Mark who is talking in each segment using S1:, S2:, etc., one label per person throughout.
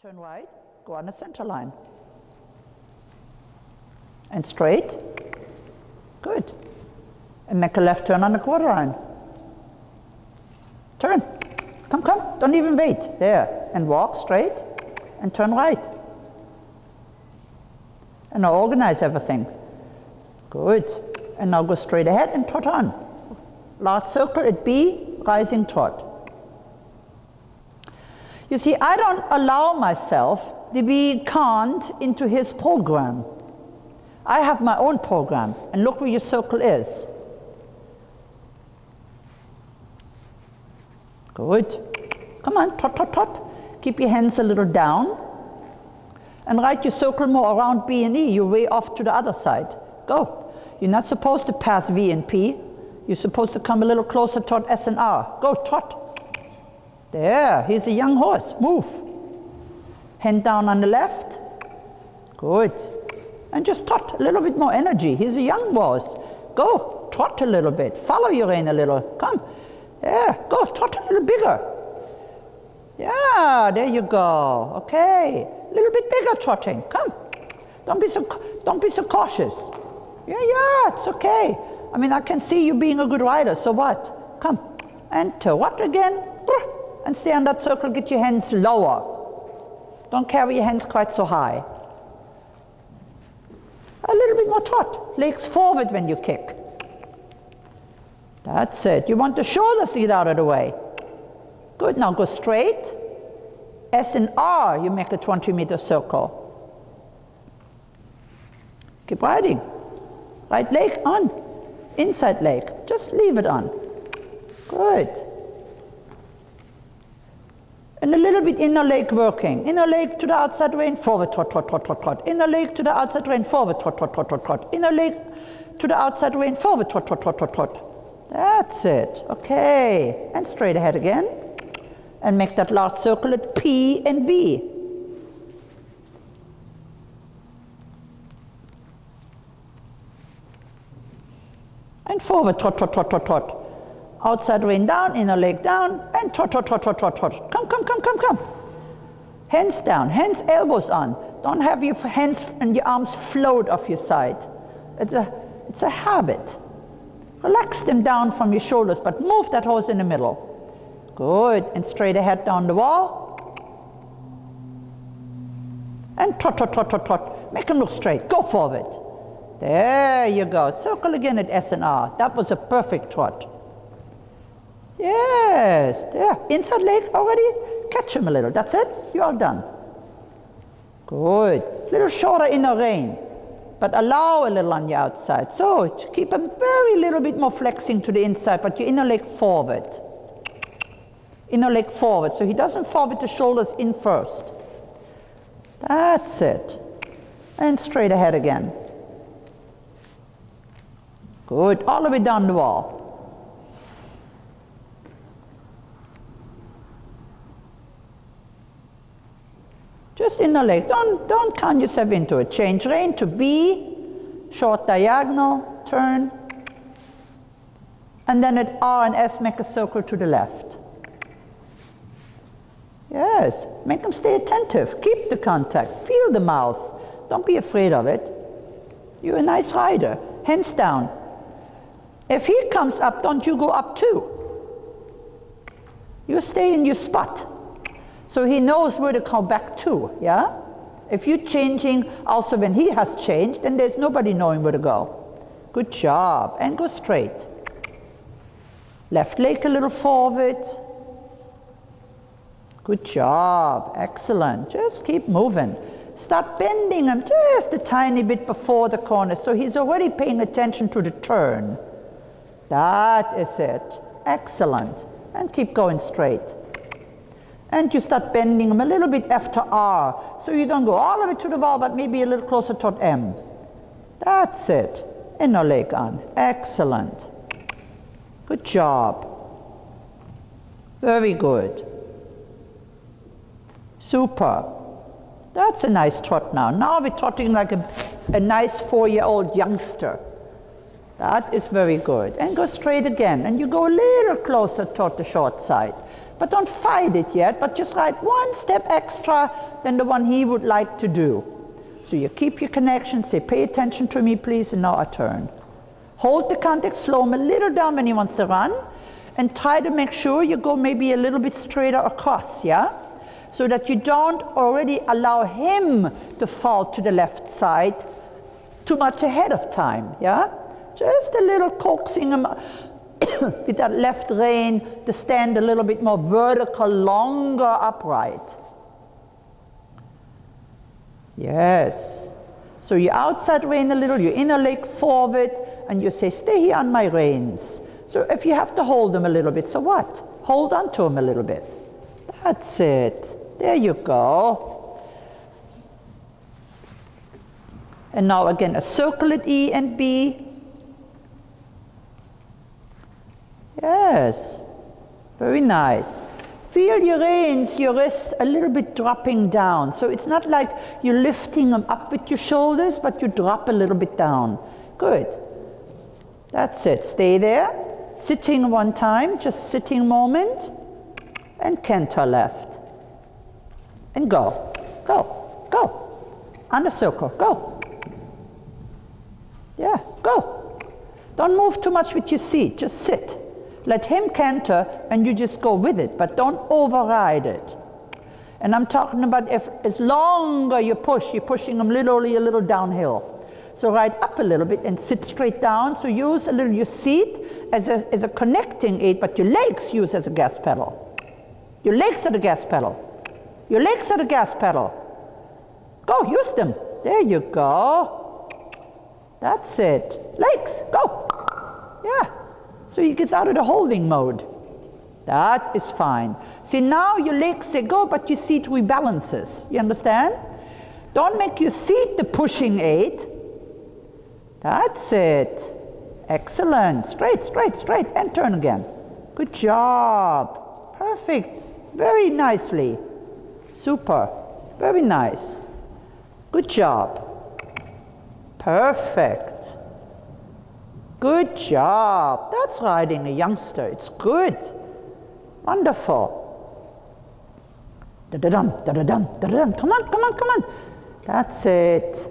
S1: Turn right, go on the center line. And straight. Good. And make a left turn on the quarter line. Turn. Come, come. Don't even wait. There. And walk straight. And turn right. And now organize everything. Good. And now go straight ahead and trot on. Large circle at B, rising trot. You see, I don't allow myself to be conned into his program. I have my own program, and look where your circle is. Good. Come on, trot, trot, trot. Keep your hands a little down. And write your circle more around B and E. You're way off to the other side. Go. You're not supposed to pass V and P. You're supposed to come a little closer toward S and R. Go, trot. There, he's a young horse. Move. Hand down on the left. Good. And just trot a little bit more energy. He's a young horse. Go, trot a little bit. Follow your rein a little. Come. Yeah, go, trot a little bigger. Yeah, there you go. Okay. A little bit bigger trotting. Come. Don't be so cautious. Yeah, it's okay. I mean, I can see you being a good rider, so what? Come. And trot again. And stay on that circle, get your hands lower. Don't carry your hands quite so high. A little bit more trot. Legs forward when you kick. That's it. You want the shoulders to get out of the way. Good. Now go straight. S and R, you make a 20-meter circle. Keep riding. Right leg on. Inside leg. Just leave it on. Good. And a little bit inner leg working. Inner leg to the outside rein, forward, trot, trot, trot, trot, trot. Inner leg to the outside rein, forward, trot, trot, trot, trot, trot. Inner leg to the outside rein, forward, trot, trot, trot, trot, trot. That's it. Okay. And straight ahead again. And make that large circle at P and B. And forward, trot, trot, trot, trot, trot. Outside rein down, inner leg down, and trot, trot, trot, trot, trot, trot. Come, come, come, come, come. Hands down, hands, elbows on. Don't have your hands and your arms float off your side. It's a habit. Relax them down from your shoulders, but move that horse in the middle. Good, and straight ahead down the wall. And trot, trot, trot, trot, trot. Make them look straight, go forward. There you go, circle again at S and R. That was a perfect trot. Yes, there, inside leg already. Catch him a little, that's it, you're all done. Good, little shorter inner rein, but allow a little on your outside. So keep a very little bit more flexing to the inside, but your inner leg forward. Inner leg forward, so he doesn't fall with the shoulders in first. That's it. And straight ahead again. Good, all the way down the wall. Just inner leg, don't count yourself into it. Change rein to B, short diagonal, turn. And then at R and S, make a circle to the left. Yes, make them stay attentive. Keep the contact, feel the mouth. Don't be afraid of it. You're a nice rider, hands down. If he comes up, don't you go up too. You stay in your spot. So he knows where to come back to, yeah? If you're changing also when he has changed, then there's nobody knowing where to go. Good job, and go straight. Left leg a little forward. Good job, excellent. Just keep moving. Start bending him just a tiny bit before the corner, so he's already paying attention to the turn. That is it, excellent. And keep going straight. And you start bending them a little bit after R, so you don't go all the way to the wall, but maybe a little closer toward M. That's it. Inner leg on. Excellent. Good job. Very good. Super. That's a nice trot now. Now we're trotting like a nice 4-year-old youngster. That is very good. And go straight again. And you go a little closer toward the short side. But don't fight it yet, but just write one step extra than the one he would like to do. So you keep your connection, say, pay attention to me, please, and now I turn. Hold the contact, slow him a little down when he wants to run, and try to make sure you go maybe a little bit straighter across, yeah? So that you don't already allow him to fall to the left side too much ahead of time, yeah? Just a little coaxing him with that left rein to stand a little bit more vertical, longer upright. Yes. So you outside rein a little, you inner leg forward, and you say, stay here on my reins. So if you have to hold them a little bit, so what? Hold on to them a little bit. That's it. There you go. And now again, a circle at E and B. Yes. Very nice. Feel your reins, your wrist a little bit dropping down. So it's not like you're lifting them up with your shoulders, but you drop a little bit down. Good. That's it. Stay there. Sitting one time, just sitting moment. And canter left. And go. Go. Go. On the circle. Go. Yeah, go. Don't move too much with your seat. Just sit. Let him canter and you just go with it, but don't override it. And I'm talking about if as longer you push, you're pushing them literally a little downhill. So ride up a little bit and sit straight down. So use a little your seat as a connecting aid, but your legs use as a gas pedal. Your legs are the gas pedal. Your legs are the gas pedal. Go, use them. There you go. That's it. Legs, go. Yeah. So he gets out of the holding mode. That is fine. See, now your legs say go, but your seat rebalances. You understand? Don't make your seat the pushing aid. That's it. Excellent. Straight, straight, straight. And turn again. Good job. Perfect. Very nicely. Super. Very nice. Good job. Perfect. Good job. That's riding a youngster. It's good. Wonderful. Da-da-dum, da-da-dum, da-da-dum. Come on, come on, come on. That's it.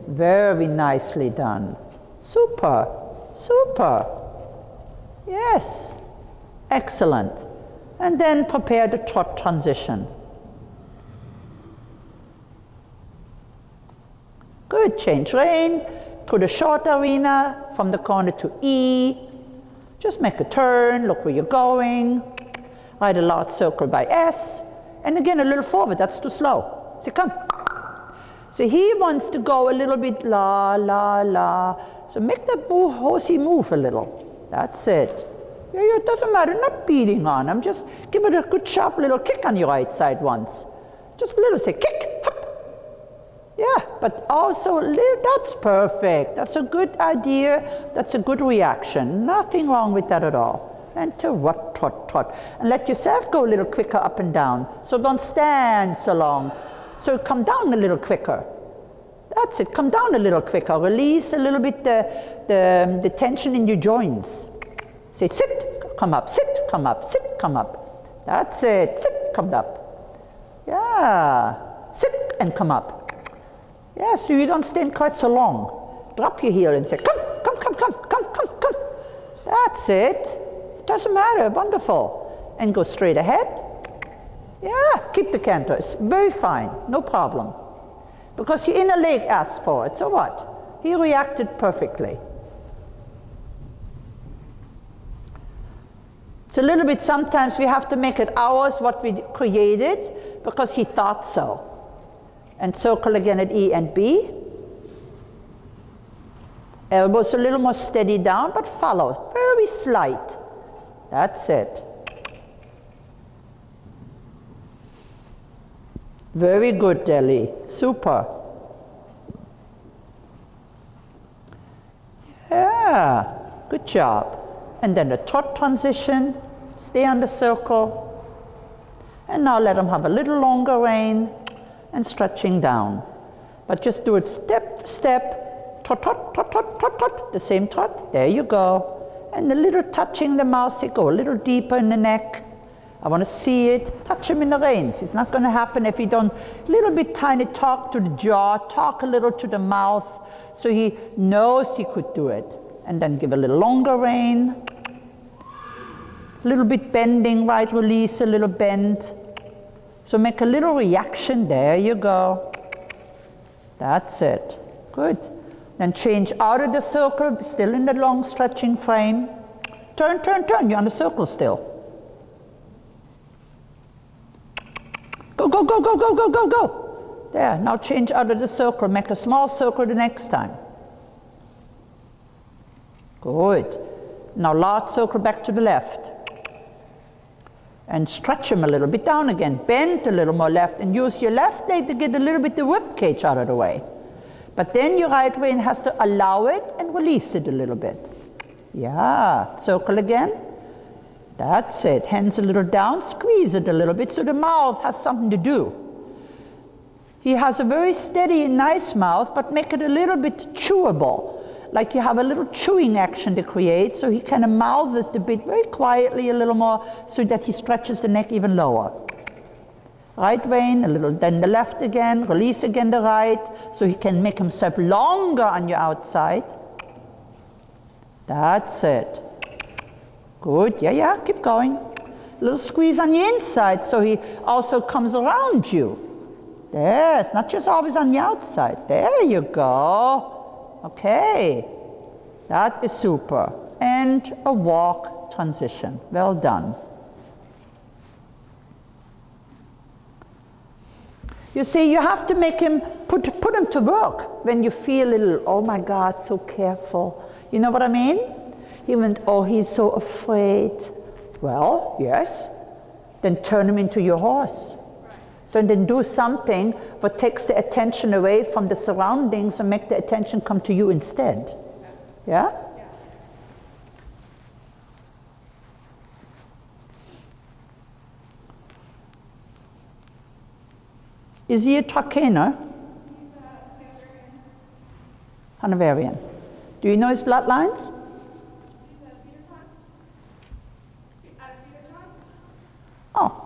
S1: Very nicely done. Super. Super. Yes. Excellent. And then prepare the trot transition. Good. Change rein. To the short arena, from the corner to E. Just make a turn, look where you're going. Ride a large circle by S. And again, a little forward, that's too slow. So come. So he wants to go a little bit la, la, la. So make the horsey move a little. That's it. Yeah, it doesn't matter, not beating on him. Just give it a good sharp little kick on your right side once. Just a little, say kick, hop. Yeah, but also, that's perfect. That's a good idea. That's a good reaction. Nothing wrong with that at all. And to what, trot, trot. And let yourself go a little quicker up and down. So don't stand so long. So come down a little quicker. That's it. Come down a little quicker. Release a little bit the tension in your joints. Say sit, come up, sit, come up, sit, come up. That's it. Sit, come up. Yeah. Sit and come up. Yeah, so you don't stand quite so long. Drop your heel and say, come, come, come, come, come, come, come. That's it. Doesn't matter, wonderful. And go straight ahead. Yeah, keep the canter. It's very fine, no problem. Because your inner leg asked for it, so what? He reacted perfectly. It's a little bit, sometimes we have to make it ours, what we created, because he thought so. And circle again at E and B. Elbows a little more steady down, but follow. Very slight. That's it. Very good, Deli. Super. Yeah. Good job. And then the trot transition. Stay on the circle. And now let them have a little longer rein. And stretching down. But just do it step, step, trot, trot, trot, trot, trot, trot, the same trot, there you go. And a little touching the mouth, you go a little deeper in the neck, I want to see it. Touch him in the reins. It's not going to happen if you don't. A little bit tiny talk to the jaw, talk a little to the mouth, so he knows he could do it. And then give a little longer rein. A little bit bending, right? Release a little bend. So make a little reaction. There you go. That's it. Good. Then change out of the circle, still in the long stretching frame. Turn, turn, turn. You're on the circle still. Go, go, go, go, go, go, go, go. There. Now change out of the circle. Make a small circle the next time. Good. Now large circle back to the left. And stretch him a little bit down again. Bend a little more left and use your left leg to get a little bit the rib cage out of the way. But then your right rein has to allow it and release it a little bit. Yeah, circle again. That's it. Hands a little down, squeeze it a little bit so the mouth has something to do. He has a very steady and nice mouth, but make it a little bit chewable. Like you have a little chewing action to create, so he kind of mouths the bit very quietly a little more so that he stretches the neck even lower. Right rein, a little, then the left again, release again the right, so he can make himself longer on your outside. That's it. Good, yeah, yeah, keep going. A little squeeze on the inside, so he also comes around you. There, it's not just always on the outside. There you go. Okay, that is super. And a walk transition. Well done. You see, you have to make him, put him to work when you feel a little, oh my God, so careful. You know what I mean? He went, oh, he's so afraid. Well, yes. Then turn him into your horse. So then do something that takes the attention away from the surroundings and make the attention come to you instead. Yeah? Is he a Trakehner? Hanoverian. Do you know his bloodlines? Oh.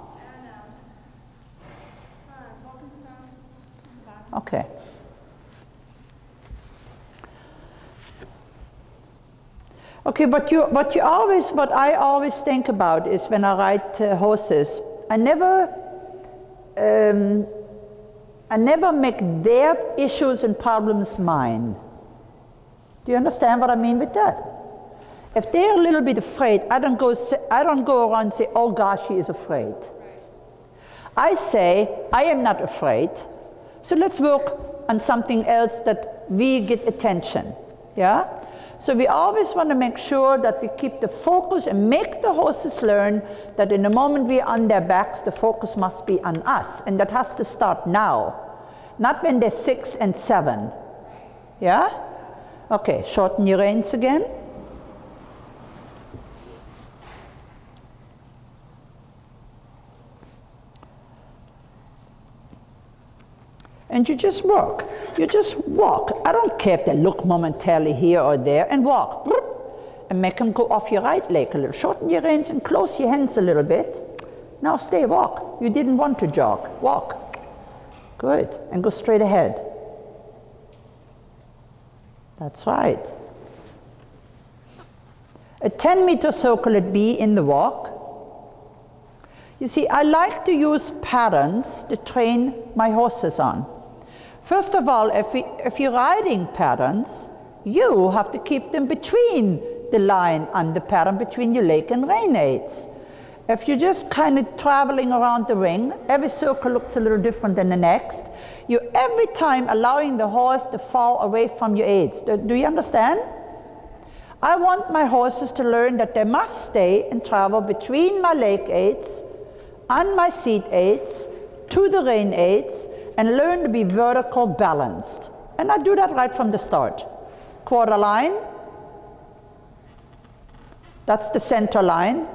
S1: Okay. Okay, what I always think about is when I ride horses, I never make their issues and problems mine. Do you understand what I mean with that? If they're a little bit afraid, I don't go around and say, oh gosh, she is afraid. I say, I am not afraid. So let's work on something else that we get attention, yeah? So we always want to make sure that we keep the focus and make the horses learn that in the moment we are on their backs, the focus must be on us. And that has to start now, not when they're 6 and 7, yeah? Okay, shorten your reins again. And you just walk. You just walk. I don't care if they look momentarily here or there, and walk. And make them go off your right leg a little. Shorten your reins and close your hands a little bit. Now stay, walk. You didn't want to jog. Walk. Good. And go straight ahead. That's right. A 10-meter circle at B in the walk. You see, I like to use patterns to train my horses on. First of all, if you're riding patterns, you have to keep them between the line and the pattern between your leg and rein aids. If you're just kind of traveling around the ring, every circle looks a little different than the next. You're every time allowing the horse to fall away from your aids. Do you understand? I want my horses to learn that they must stay and travel between my leg aids and my seat aids to the rein aids and learn to be vertical balanced. And I do that right from the start. Quarter line, that's the center line.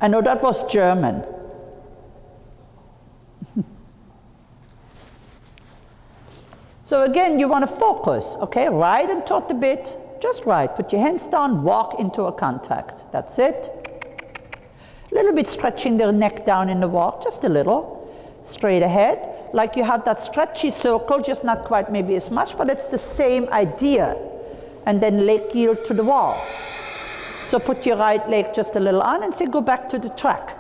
S1: I know that was German. So again, you want to focus, okay? Right and taut the bit, just right. Put your hands down, walk into a contact. That's it. A little bit stretching the neck down in the walk, just a little. Straight ahead, like you have that stretchy circle, just not quite maybe as much, but it's the same idea. And then leg yield to the wall. So put your right leg just a little on and say, go back to the track.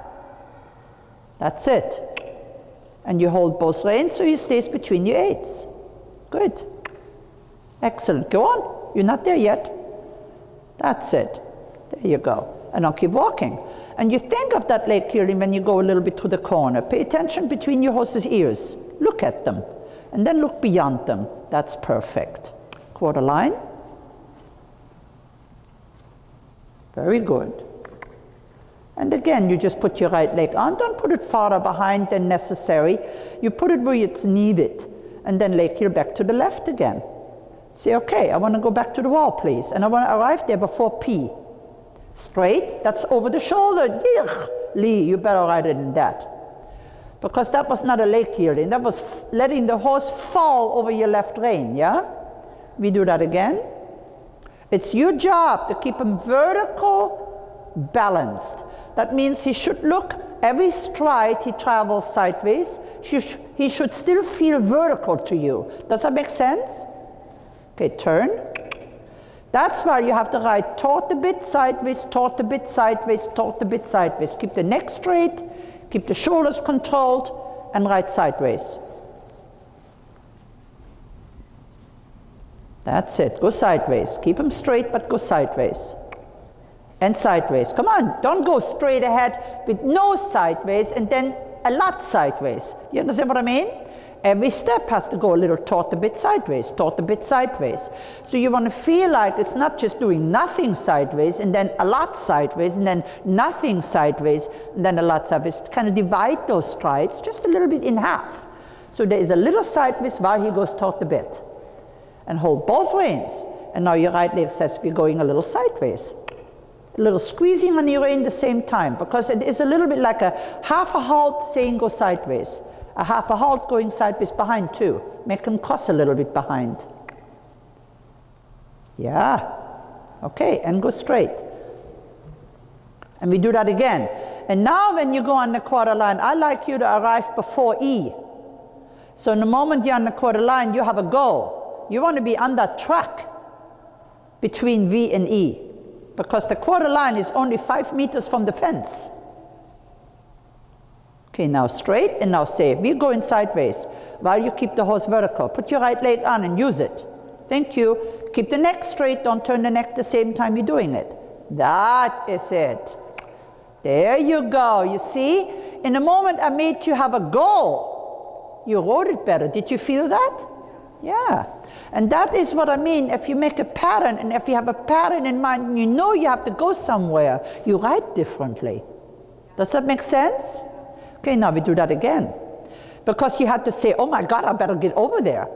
S1: That's it. And you hold both reins so you stays between your eights. Good. Excellent. Go on. You're not there yet. That's it. There you go. And now keep walking. And you think of that leg yielding when you go a little bit to the corner. Pay attention between your horse's ears. Look at them. And then look beyond them. That's perfect. Quarter line. Very good. And again, you just put your right leg on. Don't put it farther behind than necessary. You put it where it's needed. And then leg yield back to the left again. Say, okay, I want to go back to the wall, please. And I want to arrive there before P. Straight, that's over the shoulder. Lee, you better ride it in that. Because that was not a leg yielding. That was letting the horse fall over your left rein, yeah? We do that again. It's your job to keep him vertical balanced. That means he should look, every stride he travels sideways, he should still feel vertical to you. Does that make sense? Okay, turn. That's why you have to ride taut the bit sideways, taut the bit sideways, taut the bit sideways. Keep the neck straight, keep the shoulders controlled, and ride sideways. That's it. Go sideways. Keep them straight, but go sideways. And sideways. Come on, don't go straight ahead with no sideways and then a lot sideways. You understand what I mean? Every step has to go a little taut a bit sideways, taut a bit sideways. So you want to feel like it's not just doing nothing sideways and then a lot sideways and then nothing sideways and then a lot sideways. Kind of divide those strides just a little bit in half. So there is a little sideways while he goes taut a bit. And hold both reins. And now your right leg says we're going a little sideways. A little squeezing on your rein at the same time, because it is a little bit like a half a halt saying go sideways. A half a halt going sideways behind too. Make them cross a little bit behind. Yeah. Okay, and go straight. And we do that again. And now when you go on the quarter line, I like you to arrive before E. So in the moment you're on the quarter line, you have a goal. You want to be on that track between V and E. Because the quarter line is only 5 meters from the fence. Okay, now straight, and now say, we're going sideways while you keep the horse vertical. Put your right leg on and use it. Thank you. Keep the neck straight, don't turn the neck the same time you're doing it. That is it. There you go. You see, in the moment I made you have a goal, you rode it better. Did you feel that? Yeah. And that is what I mean. If you make a pattern, and if you have a pattern in mind, and you know you have to go somewhere, you ride differently. Does that make sense? Okay, now we do that again. Because you had to say, oh my God, I better get over there.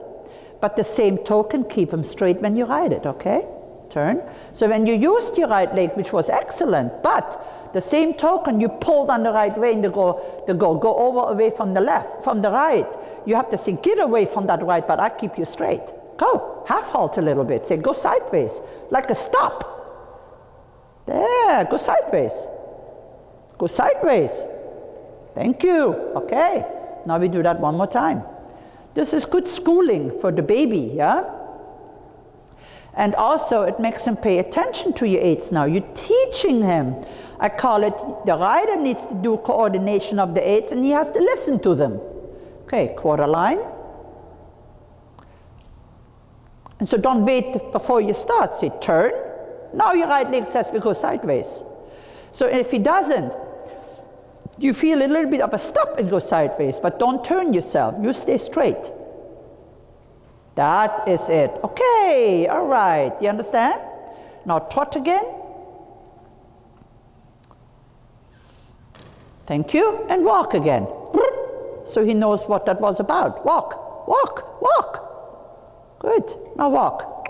S1: But the same token, keep them straight when you ride it, okay? Turn. So when you used your right leg, which was excellent, but the same token, you pulled on the right rein to go over away from the left, from the right. You have to say, get away from that right, but I keep you straight. Go, half halt a little bit. Say, go sideways, like a stop. There, go sideways. Go sideways. Thank you. Okay, now we do that one more time. This is good schooling for the baby, yeah? And also, it makes him pay attention to your aids now. You're teaching him. I call it, the rider needs to do coordination of the aids, and he has to listen to them. Okay, quarter line. And so don't wait before you start. Say, turn. Now your right leg says we go sideways. So if he doesn't, you feel a little bit of a stop and go sideways, but don't turn yourself. You stay straight. That is it. Okay, all right. You understand? Now trot again. Thank you. And walk again. So he knows what that was about. Walk, walk, walk. Good. Now walk.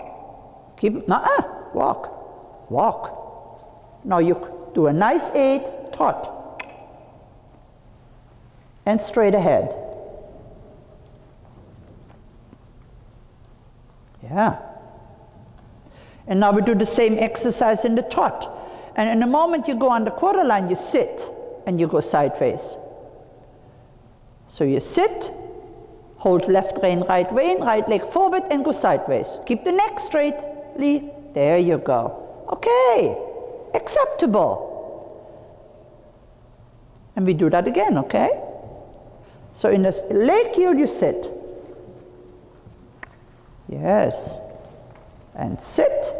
S1: Keep, walk, walk. Now you do a nice 8, trot. And straight ahead. Yeah. And now we do the same exercise in the trot. And in the moment you go on the quarter line, you sit and you go sideways. So you sit, hold left rein, right leg forward and go sideways. Keep the neck straight, Lee. There you go. Okay, acceptable. And we do that again, okay? So in the leg yield you sit. Yes. And sit.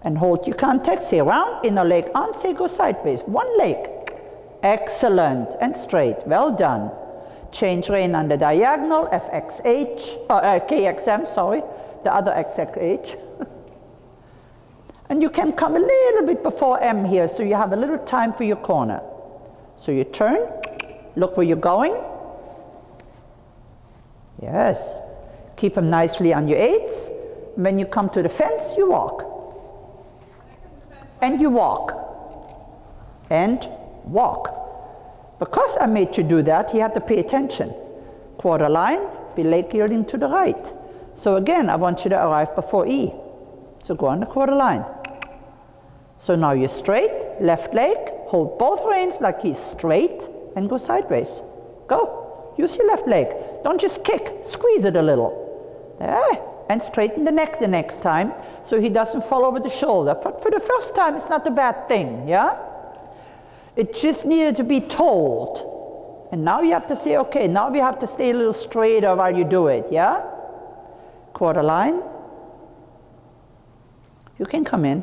S1: And hold your contact, say round, inner leg on, say go sideways. One leg. Excellent, and straight, well done. Change rein on the diagonal, KXM, sorry, the other XXH. And you can come a little bit before M here, so you have a little time for your corner. So you turn, look where you're going. Yes, keep them nicely on your eights. When you come to the fence, you walk. And you walk. And walk. Because I made you do that, you have to pay attention. Quarter line, be leg yielding to the right. So again, I want you to arrive before E. So go on the quarter line. So now you're straight, left leg, hold both reins like he's straight, and go sideways. Go. Use your left leg. Don't just kick, squeeze it a little. There. And straighten the neck the next time, so he doesn't fall over the shoulder. For the first time, it's not a bad thing, yeah? It just needed to be told. And now you have to say, okay, now we have to stay a little straighter while you do it, yeah? Quarter line. You can come in.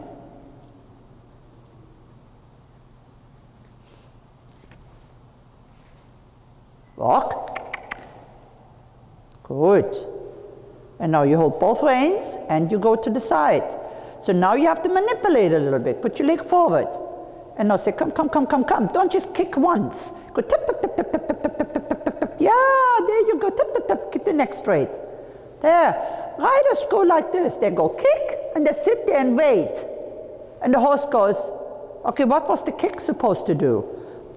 S1: Walk. Good. And now you hold both reins and you go to the side. So now you have to manipulate a little bit. Put your leg forward. And now say, come, come, come, come, come. Don't just kick once. Go tip, tip, tip, tip, tip, tip, tip, tip, tip, tip, tip. Yeah, there you go. Tip, tip, tip. Keep the neck straight. There. Riders go like this. They go kick and they sit there and wait. And the horse goes, okay, what was the kick supposed to do?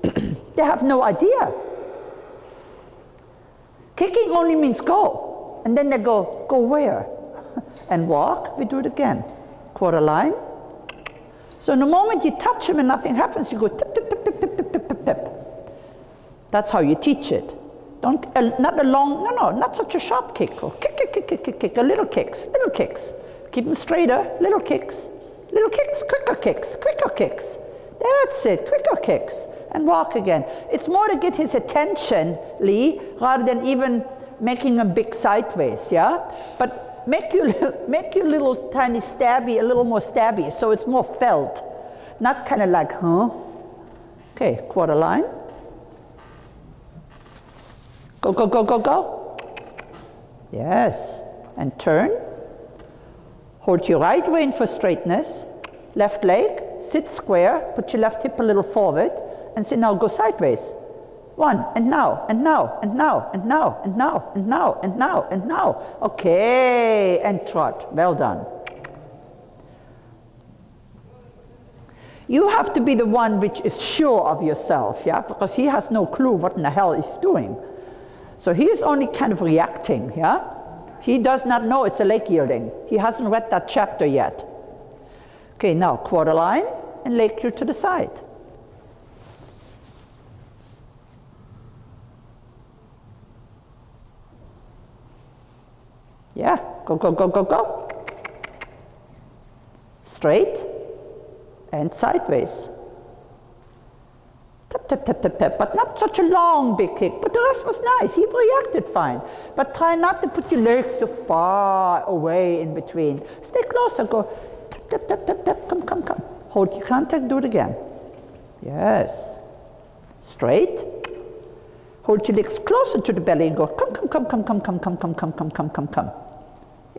S1: They have no idea. Kicking only means go. And then they go where? And walk, we do it again. Quarter line. So in the moment you touch him and nothing happens, you go tip, tip, tip, tip, tip, tip, tip, tip, tip. That's how you teach it. Don't, not a long, not such a sharp kick. Go kick, kick, kick, kick, kick, kick, little kicks, little kicks. Keep them straighter, little kicks, quicker kicks, quicker kicks. That's it, quicker kicks. And walk again. It's more to get his attention, Lee, rather than even making a big sideways, yeah? But make your little tiny stabby a little more stabby, so it's more felt. Not kind of like, huh? Okay, quarter line. Go, go, go, go, go. Yes, and turn. Hold your right rein for straightness. Left leg, sit square, put your left hip a little forward, and say now go sideways. One, and now, and now, and now, and now, and now, and now, and now, and now. Okay, and trot. Well done. You have to be the one which is sure of yourself, yeah? Because he has no clue what in the hell he's doing. So he is only kind of reacting, yeah? He does not know it's a leg yielding. He hasn't read that chapter yet. Okay, now quarter line and leg yield to the side. Yeah, go, go, go, go, go. Straight and sideways. Tap, tap, tap, tap, tap, but not such a long big kick. But the rest was nice. He reacted fine. But try not to put your legs so far away in between. Stay closer, go tap, tap, tap, tap, tap, come, come, come. Hold your contact, do it again. Yes. Straight. Hold your legs closer to the belly and go come, come, come, come, come, come, come, come, come, come, come, come, come.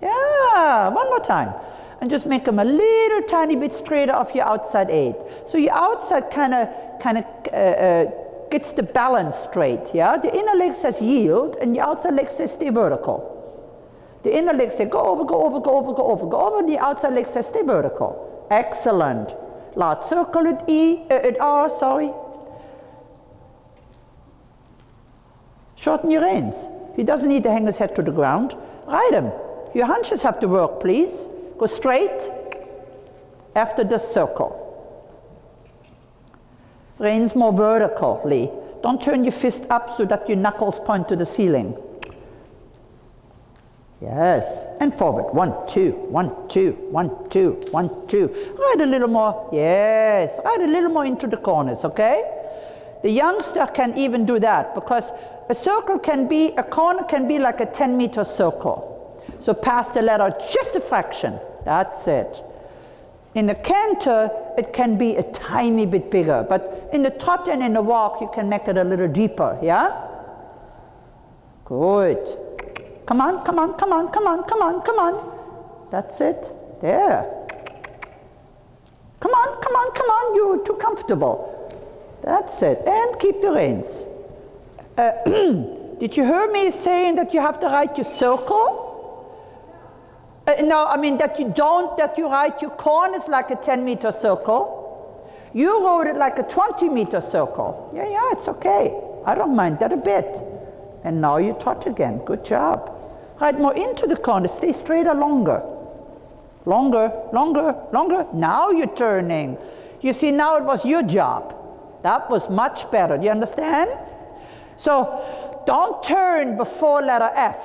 S1: Yeah, one more time. And just make them a little tiny bit straighter off your outside eight. So your outside kind of gets the balance straight, yeah? The inner leg says yield, and the outside leg says stay vertical. The inner leg says go over, go over, go over, go over, go over, and the outside leg says stay vertical. Excellent. Large circle at R, sorry. Shorten your reins. He doesn't need to hang his head to the ground. Ride him. Your hunches have to work, please. Go straight after the circle. Reins more vertically. Don't turn your fist up so that your knuckles point to the ceiling. Yes, and forward. 1, 2, 1, 2, 1, 2, 1, 2. Right a little more. Yes, right a little more into the corners, okay? The youngster can even do that because a corner can be like a 10-meter circle. So pass the letter just a fraction. That's it. In the canter, it can be a tiny bit bigger, but in the trot and in the walk, you can make it a little deeper, yeah? Good. Come on, come on, come on, come on, come on, come on. That's it. There. Come on, come on, come on. You're too comfortable. That's it. And keep the reins. Did you hear me saying that you have to write your circle? No, I mean that you write your corners like a 10-meter circle. You wrote it like a 20-meter circle. Yeah, it's okay. I don't mind that a bit. And now you trot again. Good job. Write more into the corner. Stay straighter longer. Longer, longer, longer. Now you're turning. You see, now it was your job. That was much better. Do you understand? So don't turn before letter F.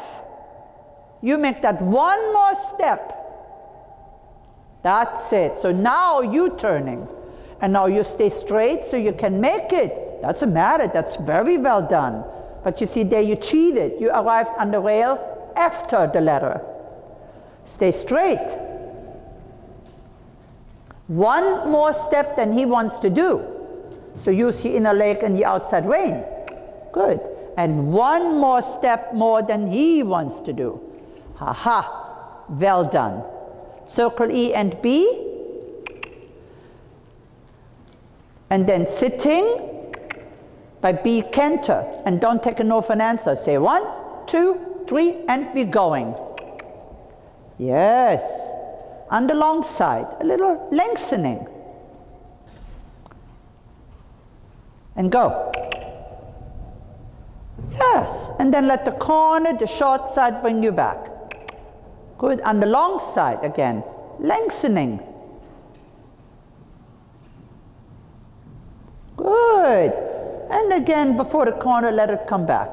S1: You make that one more step. That's it. So now you're turning. And now you stay straight so you can make it. Doesn't matter. That's very well done. But you see there you cheated. You arrived on the rail after the letter. Stay straight. One more step than he wants to do. So use the inner leg and the outside rein. Good. And one more step more than he wants to do. Ha-ha. Well done. Circle E and B. And then sitting by B canter. And don't take a no for an answer. Say 1, 2, 3, and we're going. Yes. On the long side, a little lengthening. And go. Yes, and then let the corner, the short side bring you back. Good, on the long side again, lengthening. Good, and again before the corner, let it come back.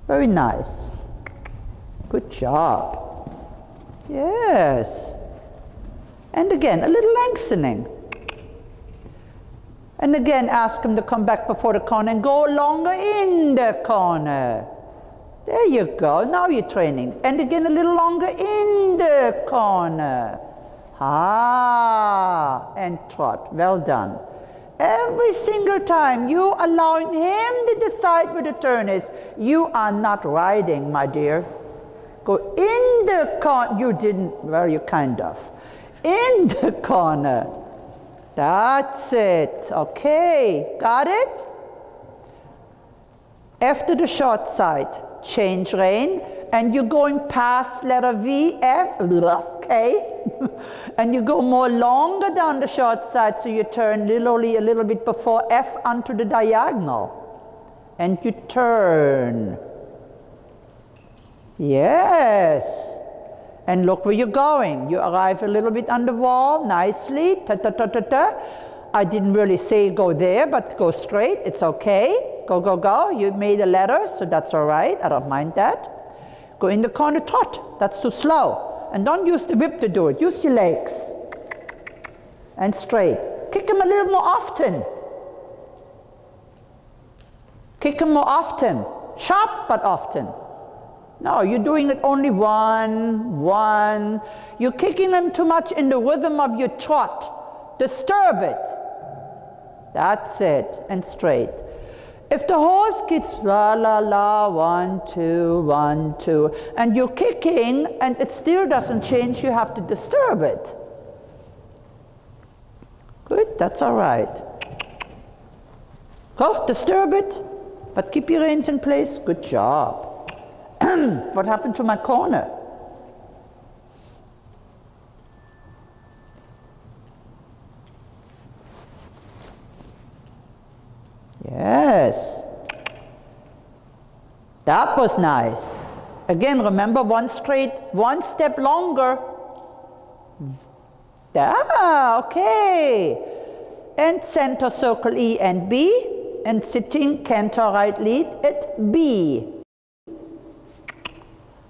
S1: Very nice. Good job. Yes. And again, a little lengthening. And again, ask him to come back before the corner and go longer in the corner. There you go. Now you're training. And again, a little longer in the corner. Ah, and trot. Well done. Every single time you allowing him to decide where the turn is, you are not riding, my dear. Go in the corner. You didn't, well, you kind of. In the corner. That's it. Okay, got it? After the short side, change rein, and you're going past letter V, F, okay? And you go more longer down the short side, so you turn literally a little bit before F onto the diagonal. And you turn. Yes. And look where you're going. You arrive a little bit on the wall, nicely. Ta ta ta ta ta. I didn't really say go there, but go straight. It's okay. Go, go, go. You made a letter, so that's all right. I don't mind that. Go in the corner, trot. That's too slow. And don't use the whip to do it. Use your legs. And straight. Kick them a little more often. Kick them more often. Sharp, but often. No, you're doing it only one. You're kicking them too much in the rhythm of your trot. Disturb it. That's it. And straight. If the horse gets la la la, 1, 2, 1, 2, and you're kicking and it still doesn't change, you have to disturb it. Good, that's all right. Go, disturb it, but keep your reins in place. Good job. What happened to my corner? Yes. That was nice. Again, remember, one straight, one step longer. Okay. And center circle E and B, and sitting canter right lead at B.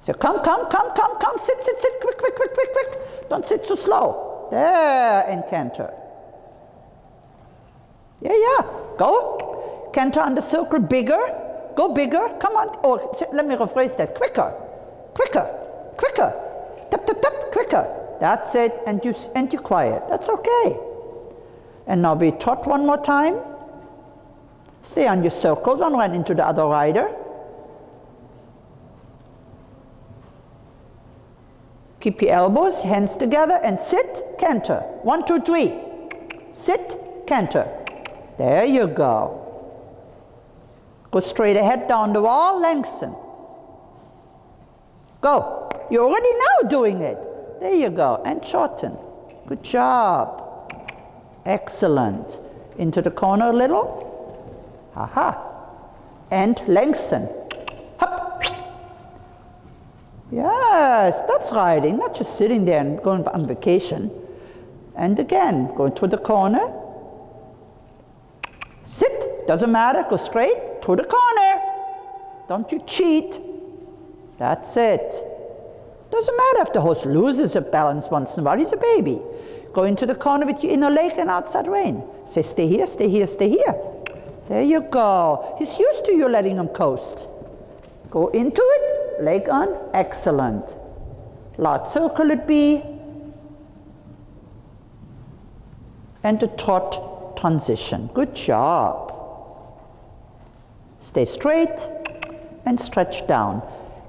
S1: So come, sit, quick. Don't sit too slow. There, and canter. Yeah, go. Canter on the circle, bigger. Go bigger, come on. Oh, let me rephrase that. Quicker. Tap, quicker. That's it, and you quiet. That's okay. And now we trot one more time. Stay on your circle, don't run into the other rider. Keep your elbows, hands together, and sit, canter. 1, 2, 3. Sit, canter. There you go. Go straight ahead down the wall, lengthen. Go. You're already now doing it. There you go, and shorten. Good job. Excellent. Into the corner a little. Aha. And lengthen. Hop. Yes, that's riding, not just sitting there and going on vacation. And again, go to the corner. Sit, doesn't matter, go straight to the corner. Don't you cheat. That's it. Doesn't matter if the horse loses a balance once in a while, he's a baby. Go into the corner with your inner leg and outside rein. Say, stay here, stay here, stay here. There you go. He's used to you letting him coast. Go into it, leg on, excellent. Large circle at B. And the trot transition. Good job. Stay straight and stretch down.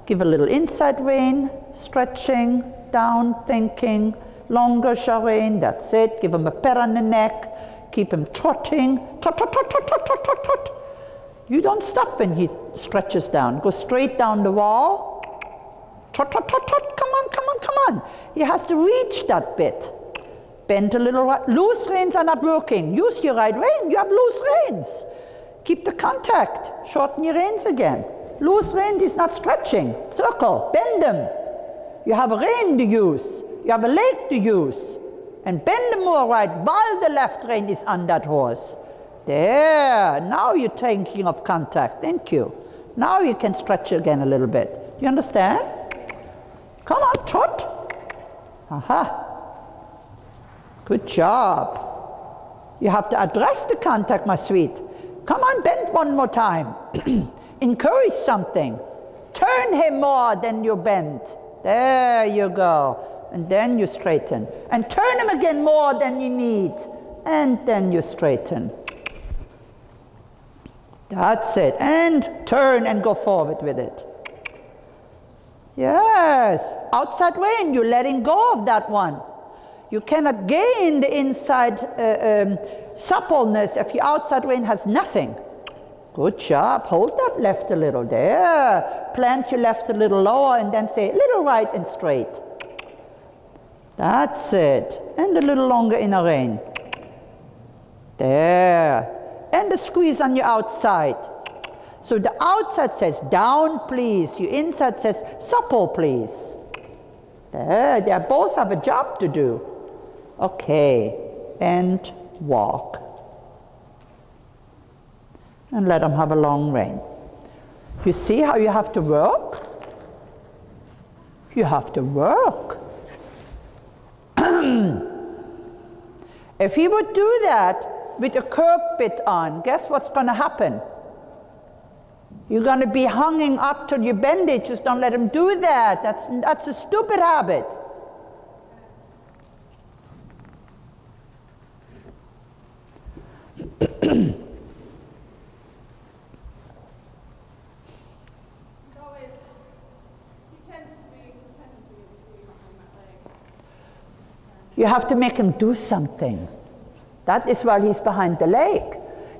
S1: Give a little inside rein, stretching, down, thinking, longer rein, that's it. Give him a pat on the neck, keep him trotting, trot, trot, trot, trot, trot, trot, trot, trot. You don't stop when he stretches down. Go straight down the wall, trot, trot, trot, trot, come on. He has to reach that bit. Bend a little right. Loose reins are not working. Use your right rein, you have loose reins. Keep the contact, shorten your reins again. Loose rein is not stretching. Circle, bend them. You have a rein to use. You have a leg to use. And bend them more right while the left rein is on that horse. There, now you're thinking of contact. Thank you. Now you can stretch again a little bit. Do you understand? Come on, trot. Aha. Good job. You have to address the contact, my sweet. Come on, bend one more time. Encourage something. Turn him more than you bend. There you go. And then you straighten. And turn him again more than you need. And then you straighten. That's it. And turn and go forward with it. Yes. Outside rein, you're letting go of that one. You cannot gain the inside suppleness if your outside rein has nothing. Good job. Hold that left a little. There. Plant your left a little lower and then say a little right and straight. That's it. And a little longer inner rein. There. And a squeeze on your outside. So the outside says down please. Your inside says supple please. There. They both have a job to do. Okay. And walk. And let them have a long rein. You see how you have to work? You have to work. If he would do that with a curb bit on, guess what's going to happen? You're going to be hanging up till you bend it. Just don't let him do that. That's a stupid habit. You have to make him do something. That is while he's behind the leg.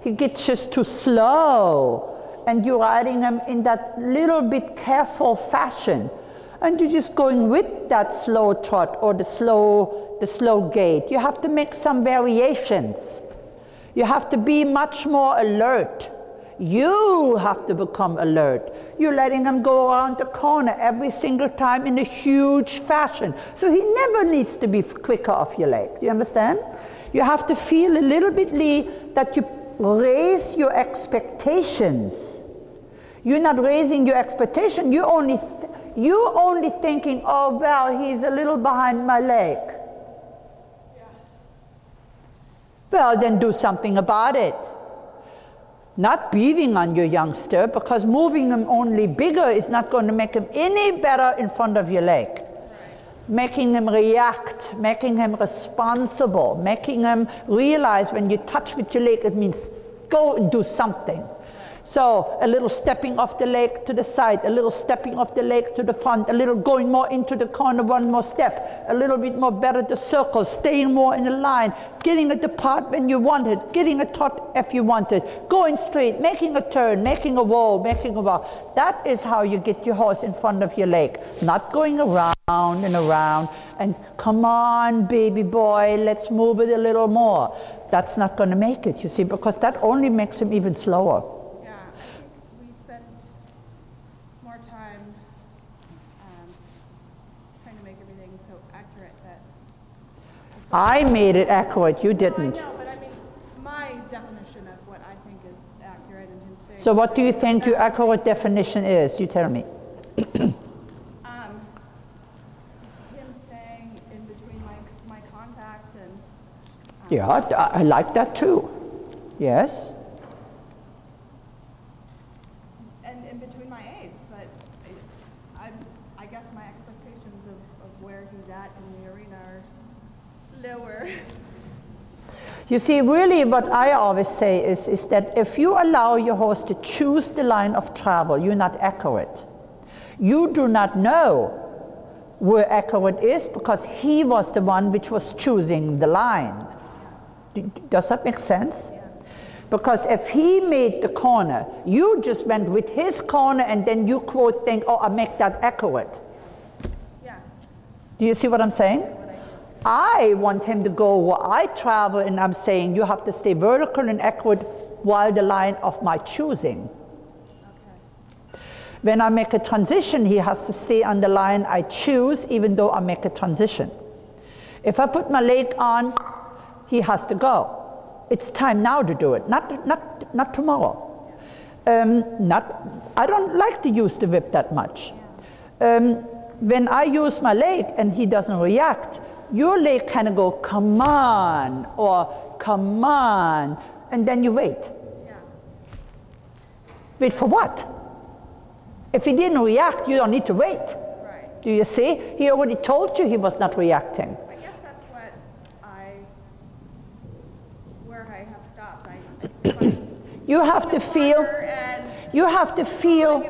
S1: He gets just too slow. And you're riding him in that little bit careful fashion. And you're just going with that slow trot or the slow gait. You have to make some variations. You have to be much more alert. You have to become alert. You're letting him go around the corner every single time in a huge fashion. So he never needs to be quicker off your leg. Do you understand? You have to feel a little bit, Lee, that you raise your expectations. You're not raising your expectation. You're only thinking, oh, well, he's a little behind my leg. Yeah. Well, then do something about it. Not beating on your youngster, because moving him only bigger is not going to make him any better in front of your leg. Right. Making him react, making him responsible, making him realize when you touch with your leg, it means go and do something. So a little stepping off the leg to the side, a little stepping off the leg to the front, a little going more into the corner, one more step, a little bit more better the circle, staying more in the line, getting a depart when you want it, getting a tot if you want it, going straight, making a turn, making a wall, making a wall. That is how you get your horse in front of your leg, not going around and around and come on baby boy, let's move it a little more. That's not going to make it, you see, because that only makes him even slower. I made it accurate, you didn't.
S2: No, I know, but I mean, my definition of what I think is accurate and him saying...
S1: So what do you think your accurate definition is? You tell me.
S2: Him saying in between my contact and...
S1: yeah, I like that too. Yes.
S2: And in between my aids, but I guess my expectations of where he's at in the arena are lower.
S1: You see, really what I always say is that if you allow your horse to choose the line of travel, you're not accurate. You do not know where accurate is because he was the one which was choosing the line. Does that make sense? Yeah. Because if he made the corner, you just went with his corner and then you quote think, oh, I make that accurate.
S2: Yeah.
S1: Do you see what I'm saying? I want him to go where I travel, and I'm saying you have to stay vertical and accurate while the line of my choosing. Okay. When I make a transition, he has to stay on the line I choose, even though I make a transition. If I put my leg on, he has to go. It's time now to do it, not tomorrow. I don't like to use the whip that much. When I use my leg and he doesn't react, your leg kind of go, come on, or come on, and then you wait. Yeah. Wait for what? If he didn't react, you don't need to wait. Right. Do you see? He already told you he was not reacting.
S2: I guess that's where I have stopped.
S1: You have to feel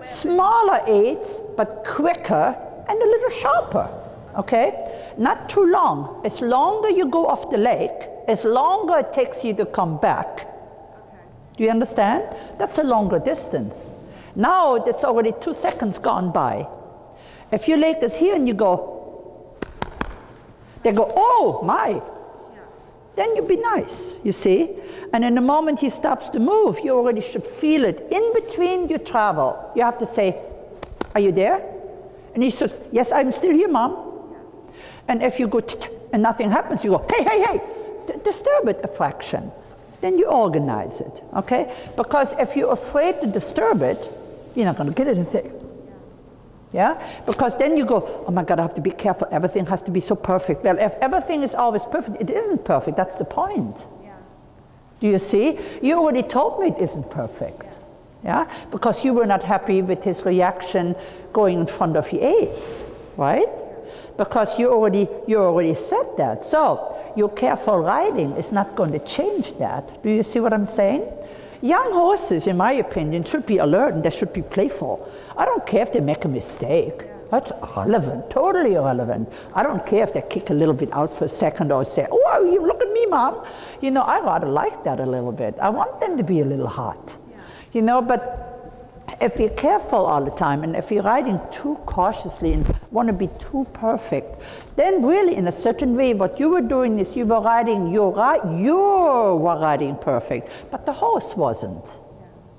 S1: smaller aids, but quicker and a little sharper. Okay? Not too long. As longer you go off the leg, as longer it takes you to come back. Okay. Do you understand? That's a longer distance. Now it's already 2 seconds gone by. If your leg is here and you go, they go, oh my. Yeah. Then you be nice, you see? And in the moment he stops to move, you already should feel it. In between your travel, you have to say, are you there? And he says, yes, I'm still here, Mom. And if you go and nothing happens, you go, hey, hey, hey, disturb it a fraction. Then you organize it, okay? Because if you're afraid to disturb it, you're not going to get anything. Yeah? Because then you go, oh my God, I have to be careful. Everything has to be so perfect. Well, if everything is always perfect, it isn't perfect. That's the point. Yeah. Do you see? You already told me it isn't perfect. Yeah? Because you were not happy with his reaction going in front of your aids, right? Because you already said that. So your careful riding is not going to change that. Do you see what I'm saying? Young horses, in my opinion, should be alert and they should be playful. I don't care if they make a mistake. That's irrelevant, totally irrelevant. I don't care if they kick a little bit out for a second or say, oh, you look at me, Mom. You know, I rather like that a little bit. I want them to be a little hot. Yeah. You know, but if you're careful all the time and if you're riding too cautiously and want to be too perfect, then really in a certain way what you were doing is you were riding perfect, but the horse wasn't.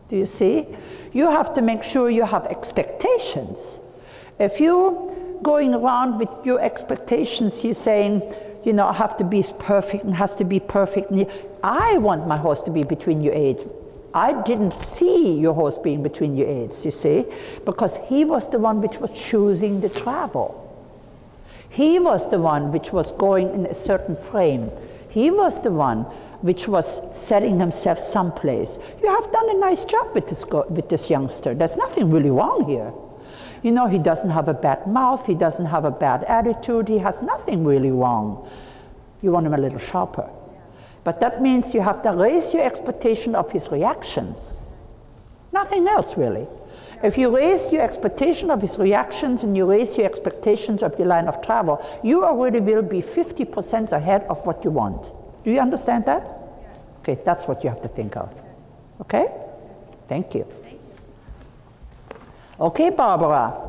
S1: Do you see? You have to make sure you have expectations. If you're going around with your expectations, you're saying, you know, I have to be perfect and has to be perfect. I want my horse to be between your aids. I didn't see your horse being between your aids, you see, because he was the one which was choosing the travel. He was the one which was going in a certain frame. He was the one which was setting himself someplace. You have done a nice job with this youngster. There's nothing really wrong here. You know, he doesn't have a bad mouth, he doesn't have a bad attitude, he has nothing really wrong. You want him a little sharper. But that means you have to raise your expectation of his reactions. Nothing else really. If you raise your expectation of his reactions and you raise your expectations of your line of travel, you already will be 50% ahead of what you want. Do you understand that?
S2: Yes.
S1: Okay, that's what you have to think of. Okay? Thank you.
S2: Thank you.
S1: Okay, Barbara.